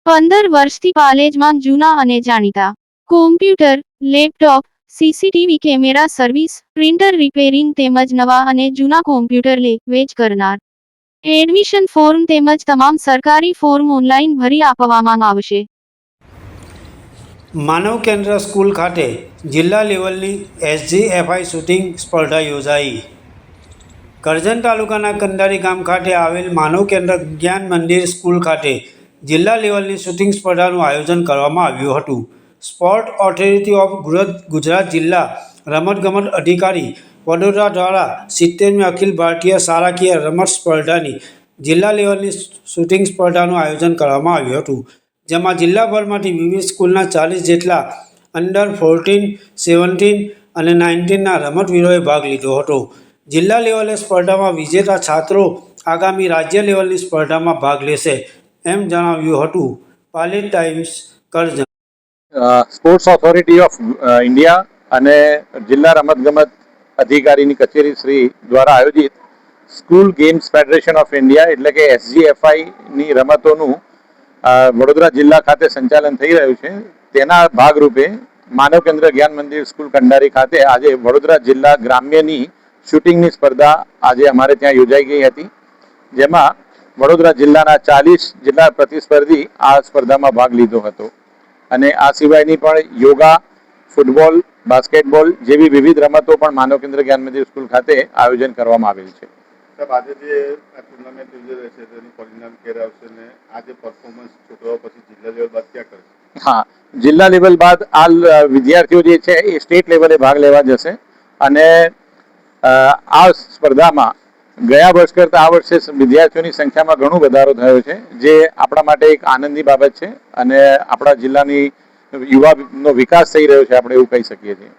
15 વર્ષથી પાલેજમાં જૂના અને જાણીતા computer, laptop, CCTV camera service, printer repairing તેમજ નવા અને જૂના કોમ્પ્યુટર લે વેચ કરનાર. એડમિશન ફોર્મ તેમજ તમામ સરકારી ફોર્મ ઓનલાઈન ભરી આપવામાં આવશે. માનવ કેન્દ્ર સ્કૂલ ખાતે જિલ્લા લેવલની SGFI શૂટિંગ સ્પર્ધા યોજાઈ. કરજણ તાલુકાના કંડારી ગામ ખાતે આવેલ માનવ કેન્દ્ર જ્ઞાન મંદિર સ્કૂલ ખાતે જિલ્લા લેવલની શૂટિંગ સ્પર્ધાનું આયોજન કરવામાં આવ્યું હતું. સ્પોર્ટ ઓથોરિટી ઓફ ગુજરાત જિલ્લા રમતગમત અધિકારી વડોદરા દ્વારા 70મી અખિલ ભારતીય શાળાકીય રમત સ્પર્ધાની જિલ્લા લેવલની શૂટિંગ સ્પર્ધાનું આયોજન કરવામાં આવ્યું હતું, જેમાં જિલ્લાભરમાંથી વિવિધ સ્કૂલના 40 જેટલા અંડર 14, 17 અને 19ના રમતવીરોએ ભાગ લીધો હતો. જિલ્લા લેવલે સ્પર્ધામાં વિજેતા છાત્રો આગામી રાજ્ય લેવલની સ્પર્ધામાં ભાગ લેશે એમ જણાવ્યું હતું. Palej times, Karjan. Sports authority of India અને જિલ્લા રમતગમત અધિકારીની કચેરી શ્રી દ્વારા આયોજિત school games federation of India એટલે કે SGFIની રમતોનું વડોદરા જિલ્લા ખાતે સંચાલન થઈ રહ્યું છે. તેના ભાગરૂપે માનવ કેન્દ્ર જ્ઞાન મંદિર સ્કૂલ કંડારી ખાતે આજે વડોદરા જિલ્લા ગ્રામ્યની શૂટિંગની સ્પર્ધા આજે અમારે ત્યાં યોજાઈ ગઈ હતી, જેમાં વડોદરા જિલ્લાના 40 જેટલા પ્રતિસ્પર્ધી આ સ્પર્ધામાં ભાગ લીધો હતો. અને આ સિવાયની પણ યોગા, ફૂટબોલ, બાસ્કેટબોલ જેવી વિવિધ રમતો પણ માનવ કેન્દ્ર જ્ઞાન મંદિર સ્કૂલ ખાતે આયોજન કરવામાં આવેલ છે. આજે જે આ ટુર્નામેન્ટ યોજાઈ રહી છે તેનું પરિણામ ક્યારે આવશે અને આ જે પરફોર્મન્સ છોકરાઓ પછી જિલ્લા લેવલ બાદ ક્યાં કરશે? હા, જિલ્લા લેવલ બાદ આ વિદ્યાર્થીઓ જે છે એ સ્ટેટ લેવલે ભાગ લેવા જશે અને આ સ્પર્ધામાં ગયા વર્ષ કરતાં આ વર્ષે વિદ્યાર્થીઓની સંખ્યામાં ઘણો વધારો થયો છે, જે આપણા માટે એક આનંદની બાબત છે અને આપણા જિલ્લાની યુવાનો વિકાસ થઈ રહ્યો છે, આપણે એવું કહી શકીએ છીએ.